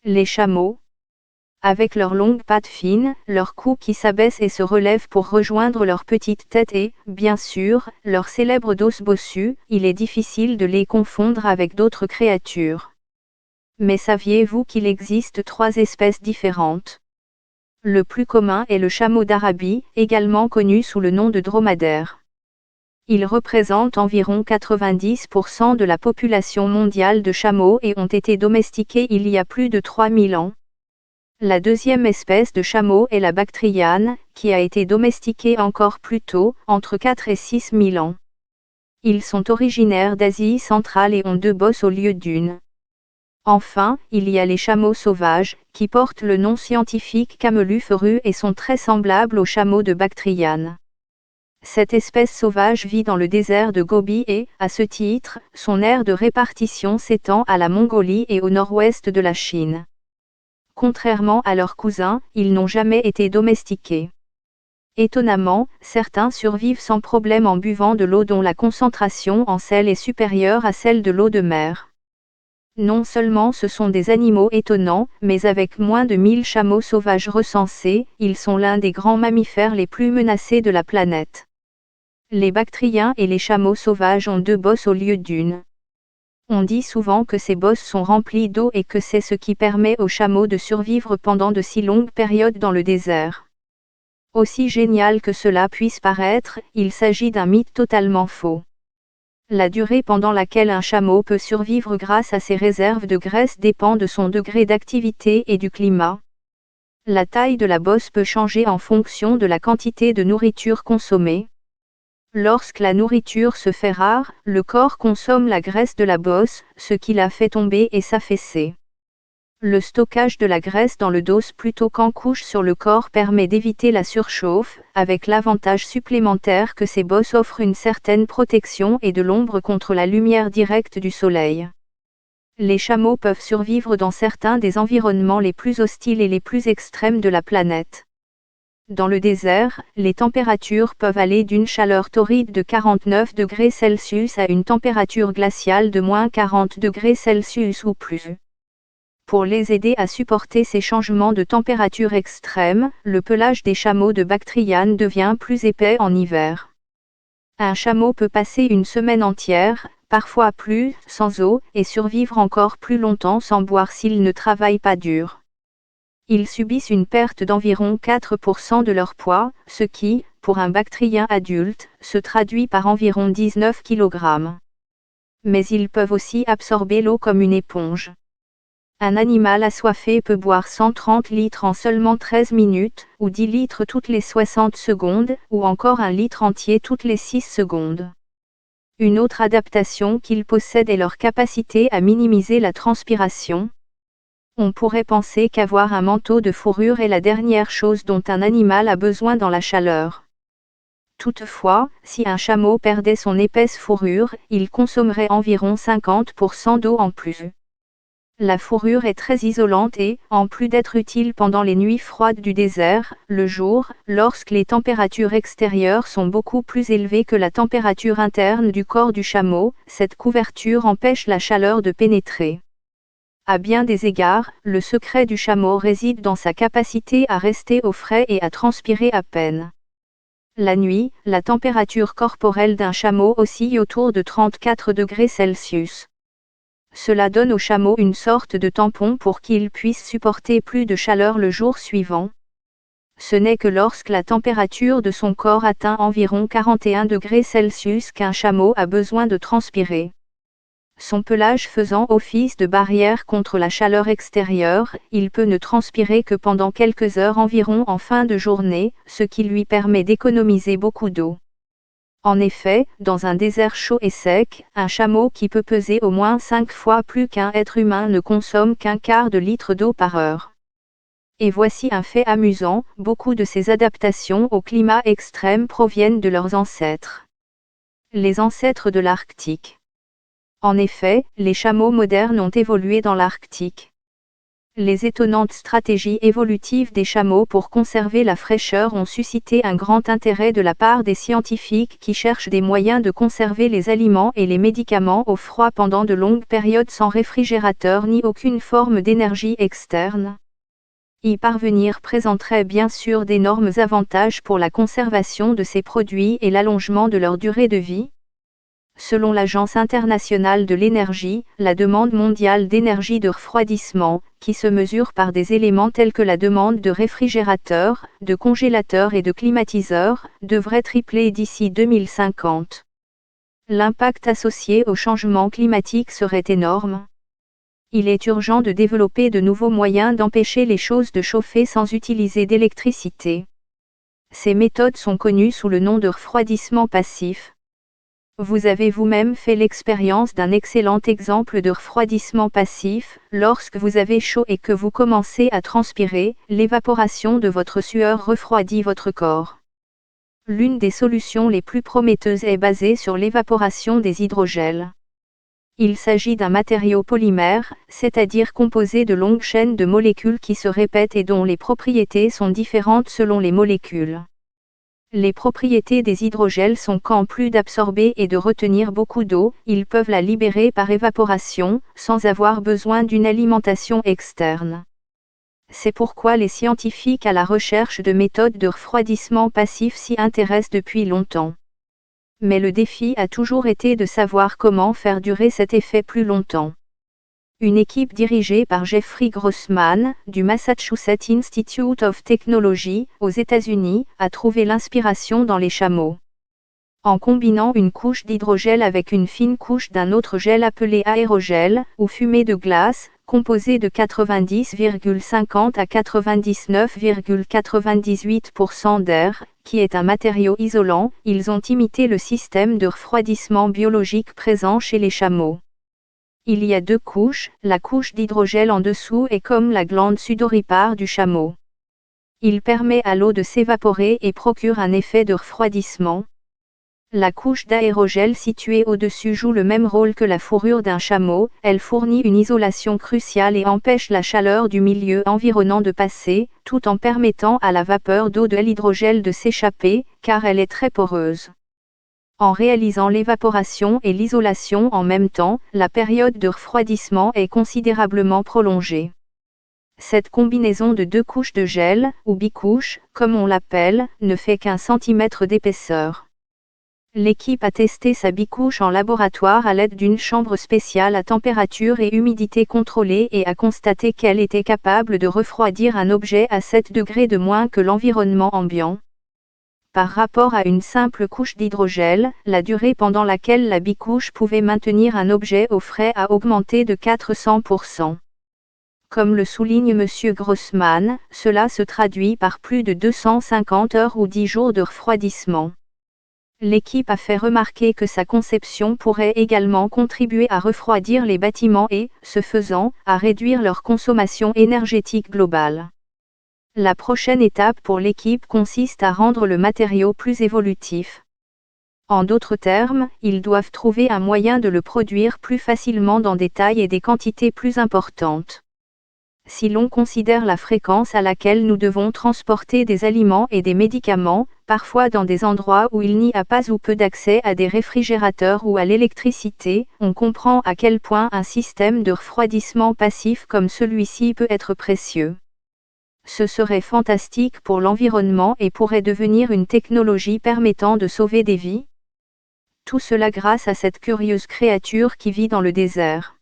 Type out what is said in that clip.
Les chameaux, avec leurs longues pattes fines, leur cou qui s'abaisse et se relève pour rejoindre leur petite tête et, bien sûr, leur célèbre dos bossu, il est difficile de les confondre avec d'autres créatures. Mais saviez-vous qu'il existe 3 espèces différentes? Le plus commun est le chameau d'Arabie, également connu sous le nom de dromadaire. Il représente environ 90% de la population mondiale de chameaux et ont été domestiqués il y a plus de 3000 ans. La deuxième espèce de chameau est la bactriane, qui a été domestiquée encore plus tôt, entre 4 et 6 000 ans. Ils sont originaires d'Asie centrale et ont 2 bosses au lieu d'une. Enfin, il y a les chameaux sauvages, qui portent le nom scientifique camelus et sont très semblables aux chameaux de Bactriane. Cette espèce sauvage vit dans le désert de Gobi et, à ce titre, son aire de répartition s'étend à la Mongolie et au nord-ouest de la Chine. Contrairement à leurs cousins, ils n'ont jamais été domestiqués. Étonnamment, certains survivent sans problème en buvant de l'eau dont la concentration en sel est supérieure à celle de l'eau de mer. Non seulement ce sont des animaux étonnants, mais avec moins de 1000 chameaux sauvages recensés, ils sont l'un des grands mammifères les plus menacés de la planète. Les bactriens et les chameaux sauvages ont 2 bosses au lieu d'une. On dit souvent que ces bosses sont remplies d'eau et que c'est ce qui permet aux chameaux de survivre pendant de si longues périodes dans le désert. Aussi génial que cela puisse paraître, il s'agit d'un mythe totalement faux. La durée pendant laquelle un chameau peut survivre grâce à ses réserves de graisse dépend de son degré d'activité et du climat. La taille de la bosse peut changer en fonction de la quantité de nourriture consommée. Lorsque la nourriture se fait rare, le corps consomme la graisse de la bosse, ce qui la fait tomber et s'affaisser. Le stockage de la graisse dans le dos plutôt qu'en couche sur le corps permet d'éviter la surchauffe, avec l'avantage supplémentaire que ces bosses offrent une certaine protection et de l'ombre contre la lumière directe du soleil. Les chameaux peuvent survivre dans certains des environnements les plus hostiles et les plus extrêmes de la planète. Dans le désert, les températures peuvent aller d'une chaleur torride de 49 degrés Celsius à une température glaciale de moins 40 degrés Celsius ou plus. Pour les aider à supporter ces changements de température extrêmes, le pelage des chameaux de Bactriane devient plus épais en hiver. Un chameau peut passer une semaine entière, parfois plus, sans eau, et survivre encore plus longtemps sans boire s'il ne travaille pas dur. Ils subissent une perte d'environ 4% de leur poids, ce qui, pour un bactrien adulte, se traduit par environ 19 kg. Mais ils peuvent aussi absorber l'eau comme une éponge. Un animal assoiffé peut boire 130 litres en seulement 13 minutes, ou 10 litres toutes les 60 secondes, ou encore 1 litre entier toutes les 6 secondes. Une autre adaptation qu'ils possèdent est leur capacité à minimiser la transpiration. On pourrait penser qu'avoir un manteau de fourrure est la dernière chose dont un animal a besoin dans la chaleur. Toutefois, si un chameau perdait son épaisse fourrure, il consommerait environ 50% d'eau en plus. La fourrure est très isolante et, en plus d'être utile pendant les nuits froides du désert, le jour, lorsque les températures extérieures sont beaucoup plus élevées que la température interne du corps du chameau, cette couverture empêche la chaleur de pénétrer. À bien des égards, le secret du chameau réside dans sa capacité à rester au frais et à transpirer à peine. La nuit, la température corporelle d'un chameau oscille autour de 34 degrés Celsius. Cela donne au chameau une sorte de tampon pour qu'il puisse supporter plus de chaleur le jour suivant. Ce n'est que lorsque la température de son corps atteint environ 41 degrés Celsius qu'un chameau a besoin de transpirer. Son pelage faisant office de barrière contre la chaleur extérieure, il peut ne transpirer que pendant quelques heures environ en fin de journée, ce qui lui permet d'économiser beaucoup d'eau. En effet, dans un désert chaud et sec, un chameau qui peut peser au moins 5 fois plus qu'un être humain ne consomme qu'un quart de litre d'eau par heure. Et voici un fait amusant, beaucoup de ces adaptations au climat extrême proviennent de leurs ancêtres. Les ancêtres de l'Arctique. En effet, les chameaux modernes ont évolué dans l'Arctique. Les étonnantes stratégies évolutives des chameaux pour conserver la fraîcheur ont suscité un grand intérêt de la part des scientifiques qui cherchent des moyens de conserver les aliments et les médicaments au froid pendant de longues périodes sans réfrigérateur ni aucune forme d'énergie externe. Y parvenir présenterait bien sûr d'énormes avantages pour la conservation de ces produits et l'allongement de leur durée de vie. Selon l'Agence internationale de l'énergie, la demande mondiale d'énergie de refroidissement, qui se mesure par des éléments tels que la demande de réfrigérateurs, de congélateurs et de climatiseurs, devrait tripler d'ici 2050. L'impact associé au changement climatique serait énorme. Il est urgent de développer de nouveaux moyens d'empêcher les choses de chauffer sans utiliser d'électricité. Ces méthodes sont connues sous le nom de refroidissement passif. Vous avez vous-même fait l'expérience d'un excellent exemple de refroidissement passif. Lorsque vous avez chaud et que vous commencez à transpirer, l'évaporation de votre sueur refroidit votre corps. L'une des solutions les plus prometteuses est basée sur l'évaporation des hydrogels. Il s'agit d'un matériau polymère, c'est-à-dire composé de longues chaînes de molécules qui se répètent et dont les propriétés sont différentes selon les molécules. Les propriétés des hydrogels sont qu'en plus d'absorber et de retenir beaucoup d'eau, ils peuvent la libérer par évaporation, sans avoir besoin d'une alimentation externe. C'est pourquoi les scientifiques à la recherche de méthodes de refroidissement passif s'y intéressent depuis longtemps. Mais le défi a toujours été de savoir comment faire durer cet effet plus longtemps. Une équipe dirigée par Jeffrey Grossman, du Massachusetts Institute of Technology, aux États-Unis, a trouvé l'inspiration dans les chameaux. En combinant une couche d'hydrogel avec une fine couche d'un autre gel appelé aérogel, ou fumée de glace, composée de 90,50 à 99,98% d'air, qui est un matériau isolant, ils ont imité le système de refroidissement biologique présent chez les chameaux. Il y a deux couches, la couche d'hydrogel en dessous est comme la glande sudoripare du chameau. Il permet à l'eau de s'évaporer et procure un effet de refroidissement. La couche d'aérogel située au-dessus joue le même rôle que la fourrure d'un chameau, elle fournit une isolation cruciale et empêche la chaleur du milieu environnant de passer, tout en permettant à la vapeur d'eau de l'hydrogel de s'échapper, car elle est très poreuse. En réalisant l'évaporation et l'isolation en même temps, la période de refroidissement est considérablement prolongée. Cette combinaison de deux couches de gel, ou bicouche, comme on l'appelle, ne fait qu'1 centimètre d'épaisseur. L'équipe a testé sa bicouche en laboratoire à l'aide d'une chambre spéciale à température et humidité contrôlée et a constaté qu'elle était capable de refroidir un objet à 7 degrés de moins que l'environnement ambiant. Par rapport à une simple couche d'hydrogel, la durée pendant laquelle la bicouche pouvait maintenir un objet au frais a augmenté de 400%. Comme le souligne M. Grossman, cela se traduit par plus de 250 heures ou 10 jours de refroidissement. L'équipe a fait remarquer que sa conception pourrait également contribuer à refroidir les bâtiments et, ce faisant, à réduire leur consommation énergétique globale. La prochaine étape pour l'équipe consiste à rendre le matériau plus évolutif. En d'autres termes, ils doivent trouver un moyen de le produire plus facilement dans des tailles et des quantités plus importantes. Si l'on considère la fréquence à laquelle nous devons transporter des aliments et des médicaments, parfois dans des endroits où il n'y a pas ou peu d'accès à des réfrigérateurs ou à l'électricité, on comprend à quel point un système de refroidissement passif comme celui-ci peut être précieux. Ce serait fantastique pour l'environnement et pourrait devenir une technologie permettant de sauver des vies. Tout cela grâce à cette curieuse créature qui vit dans le désert.